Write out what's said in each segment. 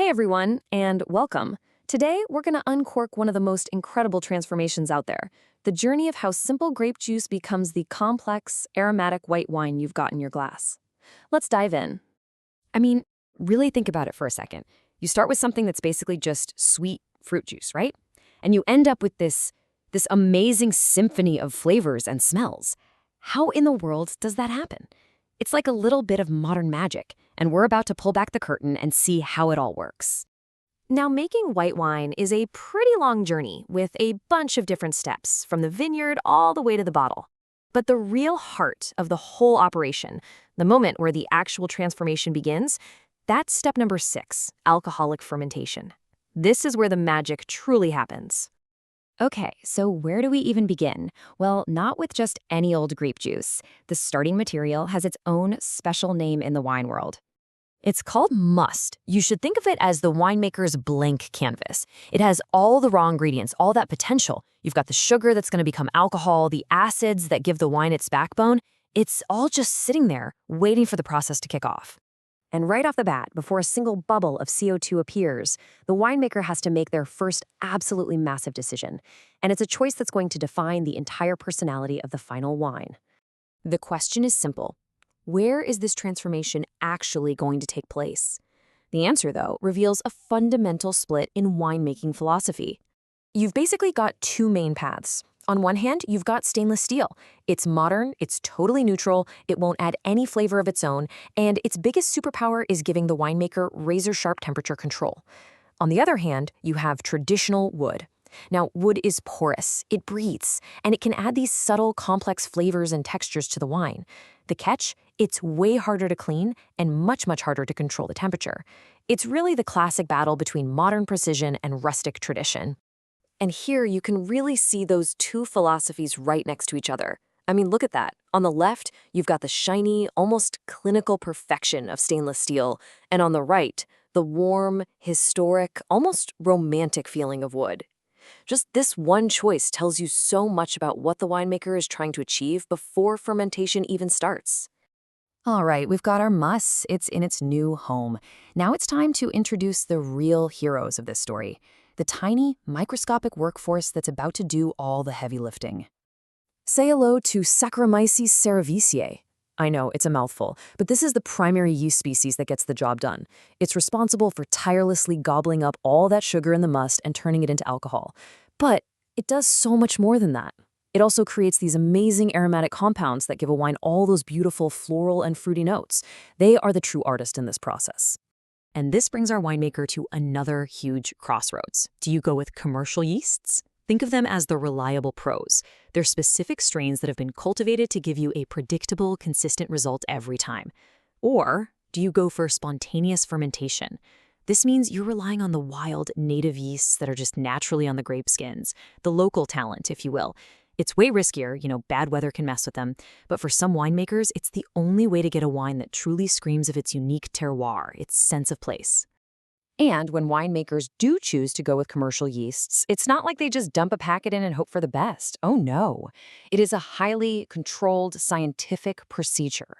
Hey everyone, and welcome. Today, we're going to uncork one of the most incredible transformations out there, the journey of how simple grape juice becomes the complex, aromatic white wine you've got in your glass. Let's dive in. I mean, really think about it for a second. You start with something that's basically just sweet fruit juice, right? And you end up with this amazing symphony of flavors and smells. How in the world does that happen? It's like a little bit of modern magic, and we're about to pull back the curtain and see how it all works. Now, making white wine is a pretty long journey with a bunch of different steps, from the vineyard all the way to the bottle. But the real heart of the whole operation, the moment where the actual transformation begins, that's step number 6, alcoholic fermentation. This is where the magic truly happens. Okay, so where do we even begin? Well, not with just any old grape juice. The starting material has its own special name in the wine world. It's called must. You should think of it as the winemaker's blank canvas. It has all the raw ingredients, all that potential. You've got the sugar that's going to become alcohol, the acids that give the wine its backbone. It's all just sitting there, waiting for the process to kick off. And right off the bat, before a single bubble of CO2 appears, the winemaker has to make their first absolutely massive decision. And it's a choice that's going to define the entire personality of the final wine. The question is simple. Where is this transformation actually going to take place? The answer, though, reveals a fundamental split in winemaking philosophy. You've basically got two main paths. On one hand, you've got stainless steel. It's modern, it's totally neutral, it won't add any flavor of its own, and its biggest superpower is giving the winemaker razor-sharp temperature control. On the other hand, you have traditional wood. Now, wood is porous, it breathes, and it can add these subtle, complex flavors and textures to the wine. The catch? It's way harder to clean and much, much harder to control the temperature. It's really the classic battle between modern precision and rustic tradition. And here you can really see those two philosophies right next to each other. I mean, look at that. On the left, you've got the shiny, almost clinical perfection of stainless steel, and on the right, the warm, historic, almost romantic feeling of wood. Just this one choice tells you so much about what the winemaker is trying to achieve before fermentation even starts. All right, we've got our muss. It's in its new home. Now it's time to introduce the real heroes of this story. The tiny, microscopic workforce that's about to do all the heavy lifting. Say hello to Saccharomyces cerevisiae. I know, it's a mouthful, but this is the primary yeast species that gets the job done. It's responsible for tirelessly gobbling up all that sugar in the must and turning it into alcohol. But it does so much more than that. It also creates these amazing aromatic compounds that give a wine all those beautiful floral and fruity notes. They are the true artist in this process. And this brings our winemaker to another huge crossroads. Do you go with commercial yeasts? Think of them as the reliable pros. They're specific strains that have been cultivated to give you a predictable, consistent result every time. Or do you go for spontaneous fermentation? This means you're relying on the wild, native yeasts that are just naturally on the grape skins, the local talent, if you will. It's way riskier, bad weather can mess with them, but for some winemakers, it's the only way to get a wine that truly screams of its unique terroir, its sense of place. And when winemakers do choose to go with commercial yeasts, it's not like they just dump a packet in and hope for the best. Oh no. It is a highly controlled scientific procedure.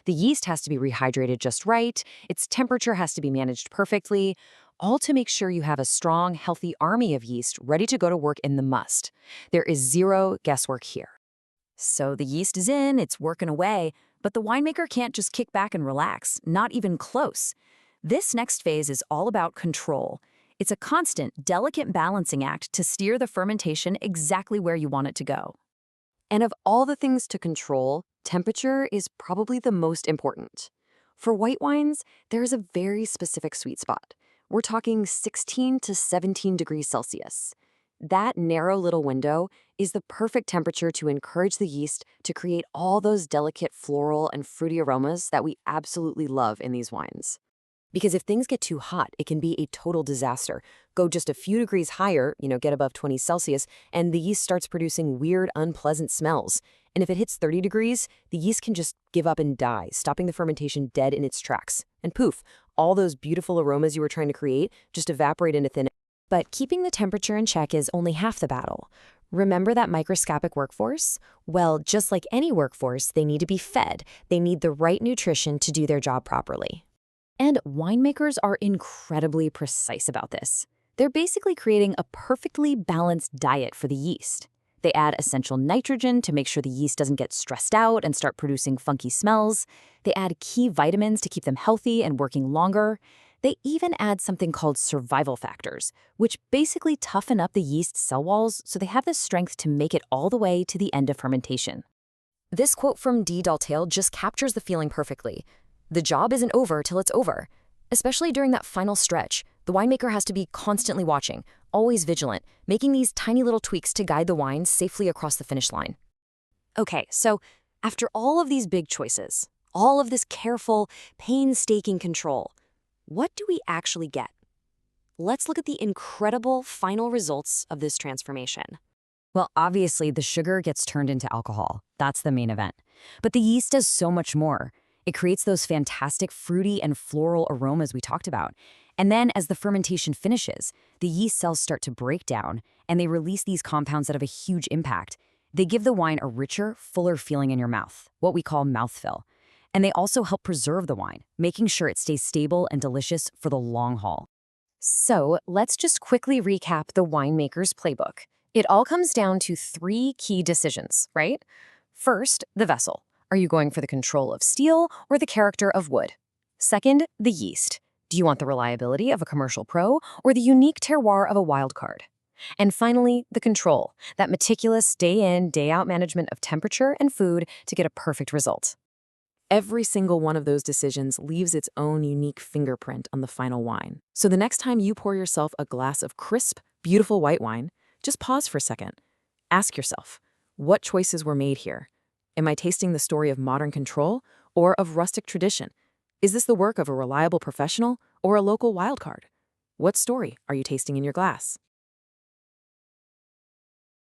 The yeast has to be rehydrated just right, its temperature has to be managed perfectly, all to make sure you have a strong, healthy army of yeast ready to go to work in the must. There is zero guesswork here. So the yeast is in, it's working away, but the winemaker can't just kick back and relax, not even close. This next phase is all about control. It's a constant, delicate balancing act to steer the fermentation exactly where you want it to go. And of all the things to control, temperature is probably the most important. For white wines, there is a very specific sweet spot. We're talking 16 to 17 degrees Celsius. That narrow little window is the perfect temperature to encourage the yeast to create all those delicate floral and fruity aromas that we absolutely love in these wines. Because if things get too hot, it can be a total disaster. Go just a few degrees higher, get above 20 Celsius, and the yeast starts producing weird, unpleasant smells. And if it hits 30 degrees, the yeast can just give up and die, stopping the fermentation dead in its tracks. And poof, all those beautiful aromas you were trying to create just evaporate into thin air. But keeping the temperature in check is only half the battle. Remember that microscopic workforce? Well, just like any workforce, they need to be fed. They need the right nutrition to do their job properly. And winemakers are incredibly precise about this. They're basically creating a perfectly balanced diet for the yeast. They add essential nitrogen to make sure the yeast doesn't get stressed out and start producing funky smells. They add key vitamins to keep them healthy and working longer. They even add something called survival factors, which basically toughen up the yeast's cell walls so they have the strength to make it all the way to the end of fermentation. This quote from D. Daltail just captures the feeling perfectly. The job isn't over till it's over. Especially during that final stretch, the winemaker has to be constantly watching, always vigilant, making these tiny little tweaks to guide the wine safely across the finish line. Okay, so after all of these big choices, all of this careful, painstaking control, what do we actually get? Let's look at the incredible final results of this transformation. Well, obviously, the sugar gets turned into alcohol. That's the main event. But the yeast does so much more. It creates those fantastic fruity and floral aromas we talked about. And then as the fermentation finishes, the yeast cells start to break down, and they release these compounds that have a huge impact. They give the wine a richer, fuller feeling in your mouth, what we call mouthfeel. And they also help preserve the wine, making sure it stays stable and delicious for the long haul. So let's just quickly recap the winemaker's playbook. It all comes down to 3 key decisions, right? First, the vessel. Are you going for the control of steel or the character of wood? Second, the yeast. Do you want the reliability of a commercial pro or the unique terroir of a wild card? And finally, the control, that meticulous day-in, day-out management of temperature and food to get a perfect result. Every single one of those decisions leaves its own unique fingerprint on the final wine. So the next time you pour yourself a glass of crisp, beautiful white wine, just pause for a second. Ask yourself, what choices were made here? Am I tasting the story of modern control or of rustic tradition? Is this the work of a reliable professional or a local wildcard? What story are you tasting in your glass?